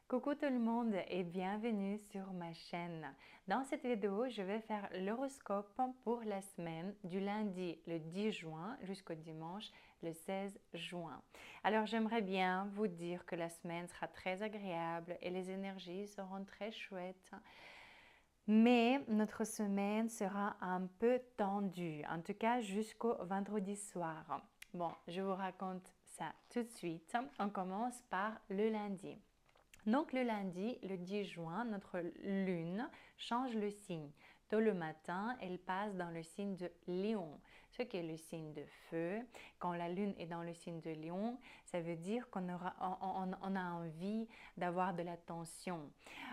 Coucou tout le monde et bienvenue sur ma chaîne. Dans cette vidéo, je vais faire l'horoscope pour la semaine du lundi le 10 juin jusqu'au dimanche le 16 juin. Alors j'aimerais bien vous dire que la semaine sera très agréable et les énergies seront très chouettes. Mais notre semaine sera un peu tendue, en tout cas jusqu'au vendredi soir. Bon, je vous raconte ça tout de suite. On commence par le lundi. Donc le lundi, le 10 juin, notre lune change le signe. Tôt le matin, elle passe dans le signe de Lion, ce qui est le signe de feu. Quand la lune est dans le signe de Lion, ça veut dire on a envie d'avoir de l'attention.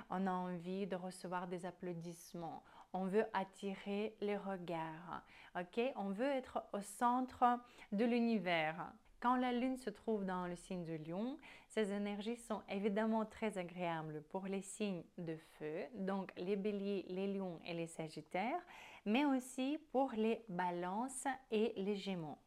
On a envie de recevoir des applaudissements. On veut attirer les regards. Ok? On veut être au centre de l'univers. Quand la lune se trouve dans le signe de Lion, ces énergies sont évidemment très agréables pour les signes de feu, donc les béliers, les lions et les sagittaires, mais aussi pour les balances et les gémeaux.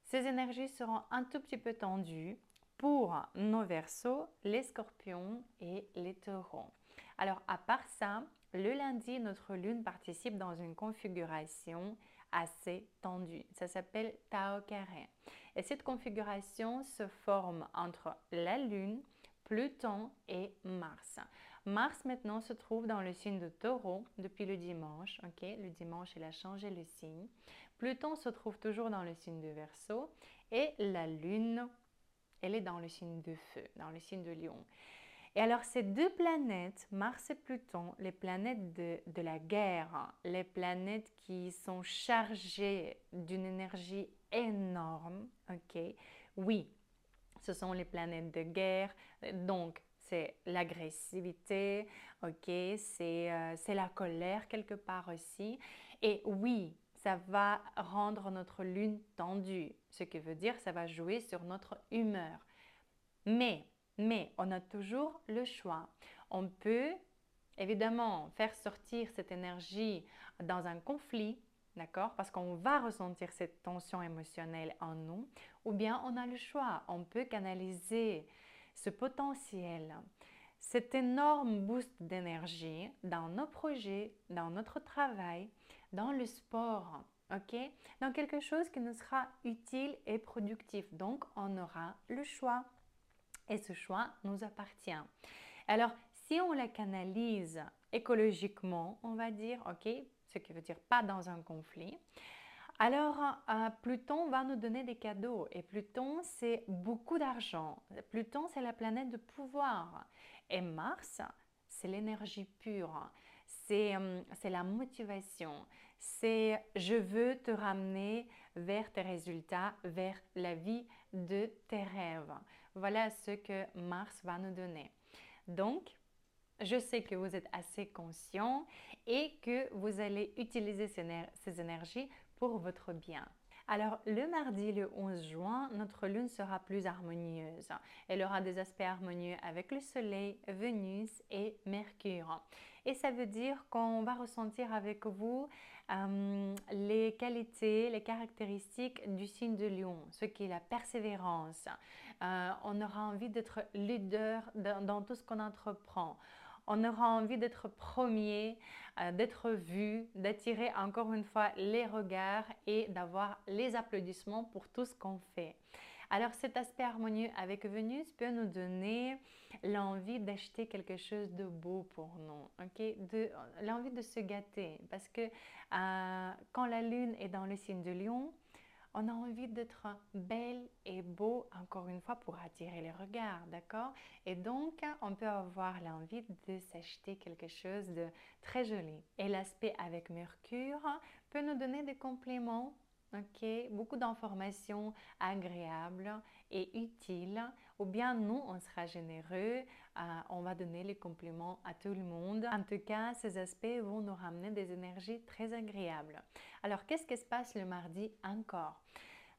Ces énergies seront un tout petit peu tendues pour nos verseaux, les scorpions et les taureaux. Alors à part ça, le lundi, notre lune participe dans une configuration assez tendue. Ça s'appelle Tao Carré. Et cette configuration se forme entre la lune, Pluton et Mars. Mars maintenant se trouve dans le signe de Taureau depuis le dimanche. Ok, le dimanche, il a changé le signe. Pluton se trouve toujours dans le signe de Verseau et la lune, elle est dans le signe de Feu, dans le signe de Lion. Et alors ces deux planètes, Mars et Pluton, les planètes de la guerre, les planètes qui sont chargées d'une énergie énorme, ok, oui, ce sont les planètes de guerre, donc c'est l'agressivité, ok, c'est la colère quelque part aussi. Et oui, ça va rendre notre lune tendue, ce qui veut dire que ça va jouer sur notre humeur. Mais on a toujours le choix. On peut évidemment faire sortir cette énergie dans un conflit, d'accord? Parce qu'on va ressentir cette tension émotionnelle en nous. Ou bien on a le choix. On peut canaliser ce potentiel, cet énorme boost d'énergie dans nos projets, dans notre travail, dans le sport. Ok? Dans quelque chose qui nous sera utile et productif. Donc, on aura le choix. Et ce choix nous appartient. Alors, si on la canalise écologiquement, on va dire, ok, ce qui veut dire pas dans un conflit, alors Pluton va nous donner des cadeaux. Et Pluton, c'est beaucoup d'argent. Pluton, c'est la planète de pouvoir. Et Mars, c'est l'énergie pure. C'est la motivation. C'est je veux te ramener vers tes résultats, vers la vie de tes rêves. Voilà ce que Mars va nous donner. Donc, je sais que vous êtes assez conscient et que vous allez utiliser ces énergies pour votre bien. Alors, le mardi, le 11 juin, notre lune sera plus harmonieuse. Elle aura des aspects harmonieux avec le Soleil, Vénus et Mercure. Et ça veut dire qu'on va ressentir avec vous les qualités, les caractéristiques du signe de Lion, ce qui est la persévérance. On aura envie d'être leader dans tout ce qu'on entreprend. On aura envie d'être premier, d'être vu, d'attirer encore une fois les regards et d'avoir les applaudissements pour tout ce qu'on fait. Alors cet aspect harmonieux avec Vénus peut nous donner l'envie d'acheter quelque chose de beau pour nous, l'envie de se gâter parce que quand la lune est dans le signe de Lion, on a envie d'être belle et beau, encore une fois, pour attirer les regards, d'accord? Et donc, on peut avoir l'envie de s'acheter quelque chose de très joli. Et l'aspect avec Mercure peut nous donner des compléments, ok? Beaucoup d'informations agréables et utiles. Ou bien nous, on sera généreux, on va donner les compliments à tout le monde. En tout cas, ces aspects vont nous ramener des énergies très agréables. Alors, qu'est-ce qui se passe le mardi encore?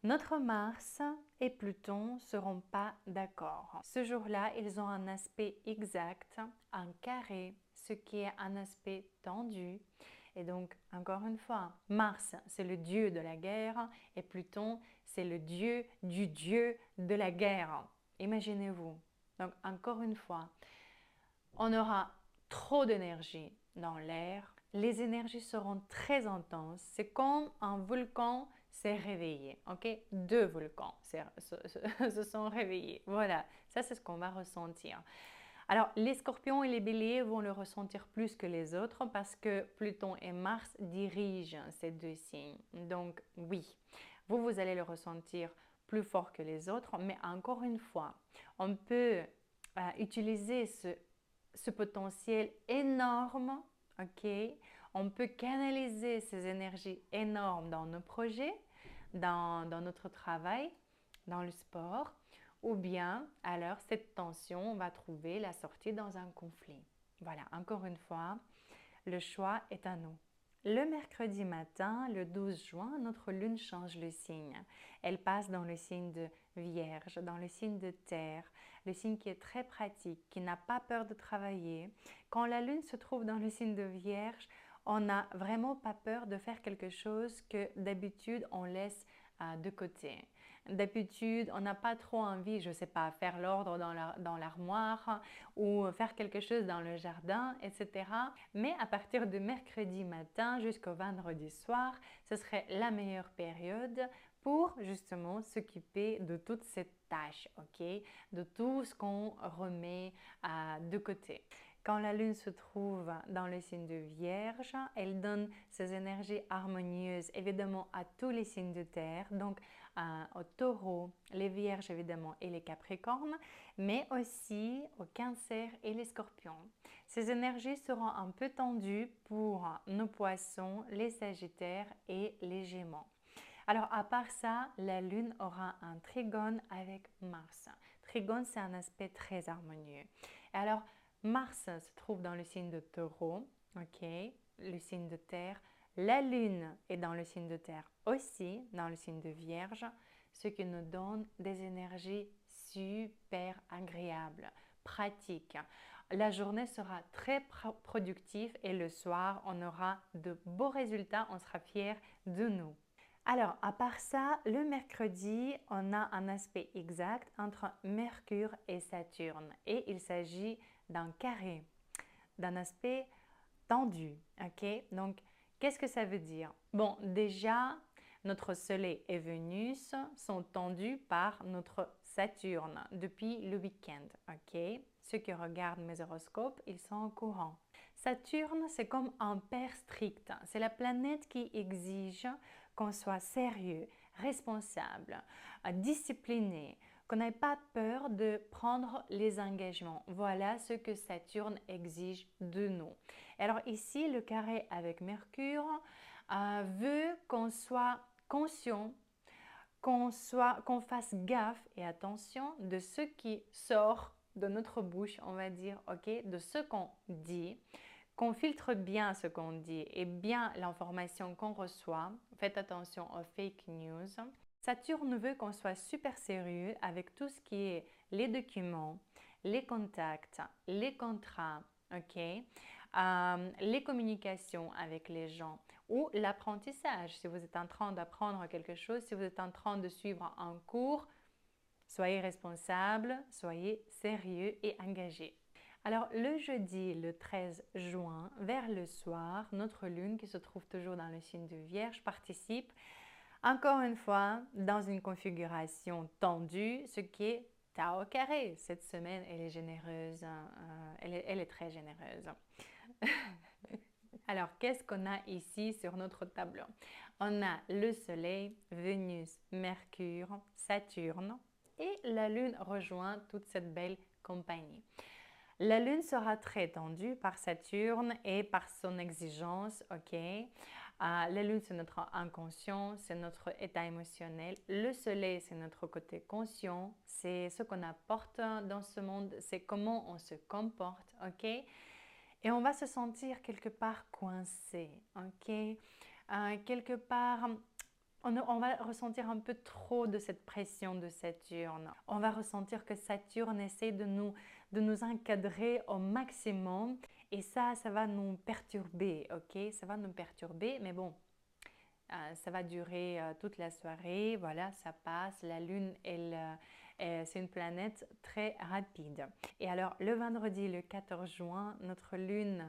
Notre Mars et Pluton ne seront pas d'accord. Ce jour-là, ils ont un aspect exact, un carré, ce qui est un aspect tendu. Et donc, encore une fois, Mars, c'est le dieu de la guerre et Pluton, c'est le dieu du dieu de la guerre. Imaginez-vous. Donc, encore une fois, On aura trop d'énergie dans l'air. Les énergies seront très intenses. C'est comme un volcan s'est réveillé. Ok, deux volcans se sont réveillés. Voilà, ça c'est ce qu'on va ressentir. Alors, les scorpions et les béliers vont le ressentir plus que les autres parce que Pluton et Mars dirigent ces deux signes. Donc, oui, vous allez le ressentir plus fort que les autres, mais encore une fois, on peut utiliser ce potentiel énorme, ok? On peut canaliser ces énergies énormes dans nos projets, dans notre travail, dans le sport, ou bien alors cette tension va trouver la sortie dans un conflit. Voilà, encore une fois, le choix est à nous. Le mercredi matin, le 12 juin, notre lune change le signe. Elle passe dans le signe de Vierge, dans le signe de Terre, le signe qui est très pratique, qui n'a pas peur de travailler. Quand la lune se trouve dans le signe de Vierge, on n'a vraiment pas peur de faire quelque chose que d'habitude on laisse de côté. D'habitude, on n'a pas trop envie, je ne sais pas, faire l'ordre dans l'armoire ou faire quelque chose dans le jardin, etc. Mais à partir de mercredi matin jusqu'au vendredi soir, ce serait la meilleure période pour justement s'occuper de toutes ces tâches, ok? De tout ce qu'on remet de côté. Quand la lune se trouve dans le signe de Vierge, elle donne ses énergies harmonieuses évidemment à tous les signes de terre, donc au taureau, les vierges évidemment et les capricornes, mais aussi au cancer et les scorpions. Ces énergies seront un peu tendues pour nos poissons, les sagittaires et les gémeaux. Alors à part ça, la lune aura un trigone avec Mars. Trigone, c'est un aspect très harmonieux. Alors Mars se trouve dans le signe de Taureau, ok, le signe de Terre. La Lune est dans le signe de Terre aussi, dans le signe de Vierge, ce qui nous donne des énergies super agréables, pratiques. La journée sera très productive et le soir, on aura de beaux résultats, on sera fiers de nous. Alors, à part ça, le mercredi, on a un aspect exact entre Mercure et Saturne et il s'agit d'un carré, d'un aspect tendu. Ok, donc qu'est-ce que ça veut dire? Bon, déjà, notre Soleil et Vénus sont tendus par notre Saturne depuis le week-end. Ok, ceux qui regardent mes horoscopes, ils sont au courant. Saturne, c'est comme un père strict. C'est la planète qui exige qu'on soit sérieux, responsable, discipliné, qu'on n'ait pas peur de prendre les engagements. Voilà ce que Saturne exige de nous. Alors ici, le carré avec Mercure veut qu'on soit conscient, qu'on fasse gaffe et attention de ce qui sort de notre bouche, on va dire, ok, de ce qu'on dit, qu'on filtre bien ce qu'on dit et bien l'information qu'on reçoit. Faites attention aux fake news. Saturne veut qu'on soit super sérieux avec tout ce qui est les documents, les contacts, les contrats, ok, les communications avec les gens ou l'apprentissage. Si vous êtes en train d'apprendre quelque chose, si vous êtes en train de suivre un cours, soyez responsable, soyez sérieux et engagé. Alors le jeudi, le 13 juin, vers le soir, notre lune qui se trouve toujours dans le signe de Vierge participe encore une fois dans une configuration tendue, ce qui est Tao carré. Cette semaine, elle est généreuse, elle est très généreuse. Alors, qu'est-ce qu'on a ici sur notre tableau? On a le Soleil, Vénus, Mercure, Saturne et la Lune rejoint toute cette belle compagnie. La Lune sera très tendue par Saturne et par son exigence, ok? La Lune, c'est notre inconscient, c'est notre état émotionnel. Le Soleil, c'est notre côté conscient, c'est ce qu'on apporte dans ce monde, c'est comment on se comporte, ok? Et on va se sentir quelque part coincé, ok? Quelque part, on va ressentir un peu trop de cette pression de Saturne. On va ressentir que Saturne essaie de nous encadrer au maximum et ça va nous perturber, ok? Ça va nous perturber, mais bon, ça va durer toute la soirée, voilà, ça passe. La lune, C'est une planète très rapide. Et alors, le vendredi, le 14 juin, notre lune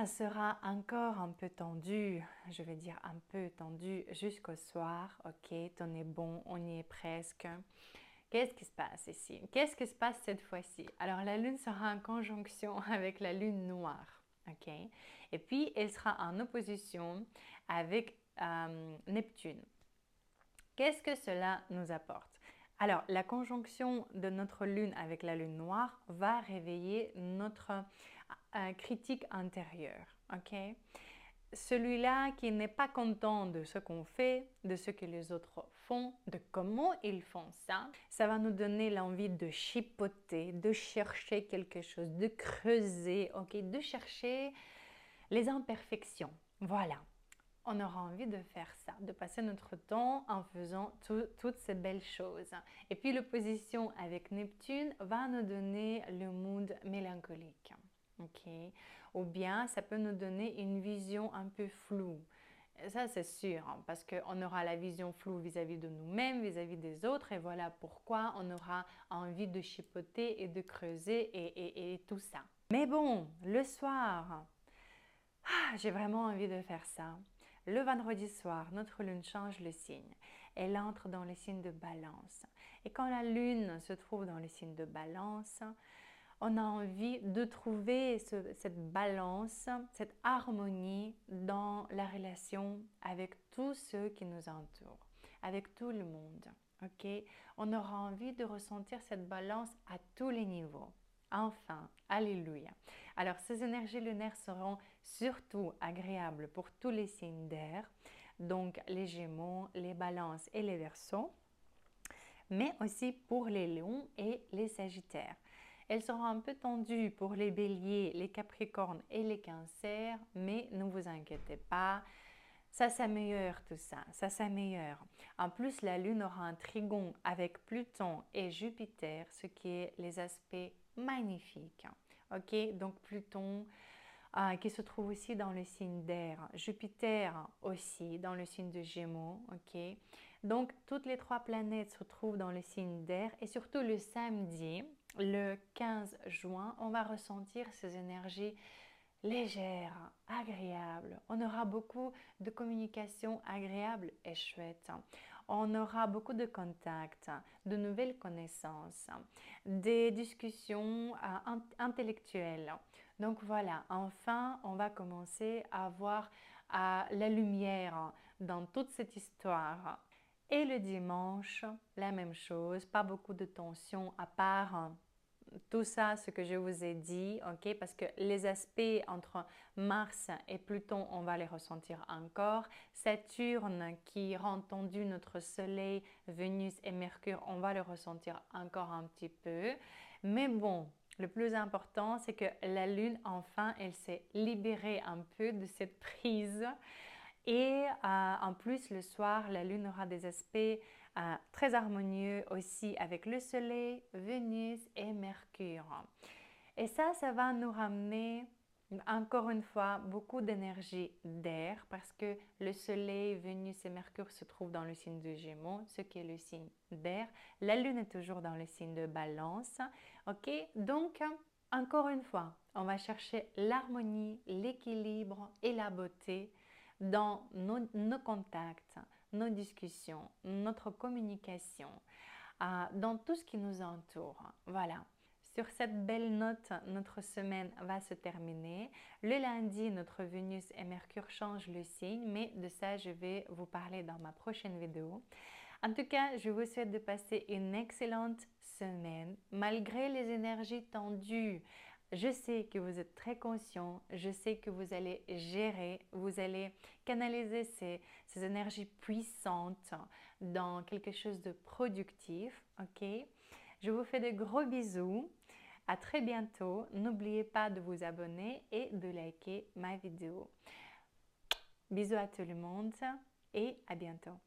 sera encore un peu tendue. Je vais dire un peu tendue jusqu'au soir. Ok, tenez bon, on y est presque. Qu'est-ce qui se passe ici? Qu'est-ce qui se passe cette fois-ci? Alors, la lune sera en conjonction avec la lune noire. Ok, et puis, elle sera en opposition avec Neptune. Qu'est-ce que cela nous apporte? Alors, la conjonction de notre lune avec la lune noire va réveiller notre critique intérieure. Ok? Celui-là qui n'est pas content de ce qu'on fait, de ce que les autres font, de comment ils font ça, ça va nous donner l'envie de chipoter, de chercher quelque chose, de creuser, ok, de chercher les imperfections. Voilà. On aura envie de faire ça, de passer notre temps en faisant toutes ces belles choses. Et puis l'opposition avec Neptune va nous donner le mood mélancolique. Ok? Ou bien ça peut nous donner une vision un peu floue. Et ça c'est sûr, hein, parce qu'on aura la vision floue vis-à-vis de nous-mêmes, vis-à-vis des autres, et voilà pourquoi on aura envie de chipoter et de creuser et tout ça. Mais bon, le soir, j'ai vraiment envie de faire ça. Le vendredi soir, notre lune change le signe. Elle entre dans le signe de Balance. Et quand la lune se trouve dans le signe de Balance, on a envie de trouver cette balance, cette harmonie dans la relation avec tous ceux qui nous entourent, avec tout le monde. Okay? On aura envie de ressentir cette balance à tous les niveaux. Enfin, alléluia. Alors, ces énergies lunaires seront surtout agréables pour tous les signes d'air, donc les Gémeaux, les Balances et les Verseaux, mais aussi pour les Lions et les Sagittaires. Elles seront un peu tendues pour les Béliers, les Capricornes et les Cancers, mais ne vous inquiétez pas, ça s'améliore tout ça, ça s'améliore. En plus, la Lune aura un trigon avec Pluton et Jupiter, ce qui est les aspects magnifiques. Ok, donc Pluton qui se trouve aussi dans le signe d'air, Jupiter aussi dans le signe de Gémeaux. Ok, donc toutes les trois planètes se trouvent dans le signe d'air et surtout le samedi, le 15 juin, on va ressentir ces énergies légères, agréables. On aura beaucoup de communication agréable et chouette. On aura beaucoup de contacts, de nouvelles connaissances, des discussions intellectuelles. Donc voilà, enfin, on va commencer à voir la lumière dans toute cette histoire. Et le dimanche, la même chose, pas beaucoup de tension à part tout ça, ce que je vous ai dit, ok, parce que les aspects entre Mars et Pluton, on va les ressentir encore. Saturne qui rend tendu notre Soleil, Vénus et Mercure, on va les ressentir encore un petit peu. Mais bon, le plus important, c'est que la Lune, enfin, elle s'est libérée un peu de cette prise. Et en plus, le soir, la Lune aura des aspects très harmonieux aussi avec le Soleil, Vénus et Mercure. Et ça va nous ramener encore une fois beaucoup d'énergie d'air parce que le Soleil, Vénus et Mercure se trouvent dans le signe de Gémeaux, ce qui est le signe d'air. La Lune est toujours dans le signe de Balance. Ok, donc encore une fois, on va chercher l'harmonie, l'équilibre et la beauté dans nos contacts, nos discussions, notre communication, dans tout ce qui nous entoure. Voilà. Sur cette belle note, notre semaine va se terminer. Le lundi, notre Vénus et Mercure changent le signe, mais de ça, je vais vous parler dans ma prochaine vidéo. En tout cas, je vous souhaite de passer une excellente semaine, malgré les énergies tendues. Je sais que vous êtes très conscient, je sais que vous allez gérer, vous allez canaliser ces énergies puissantes dans quelque chose de productif, ok? Je vous fais de gros bisous, à très bientôt. N'oubliez pas de vous abonner et de liker ma vidéo. Bisous à tout le monde et à bientôt.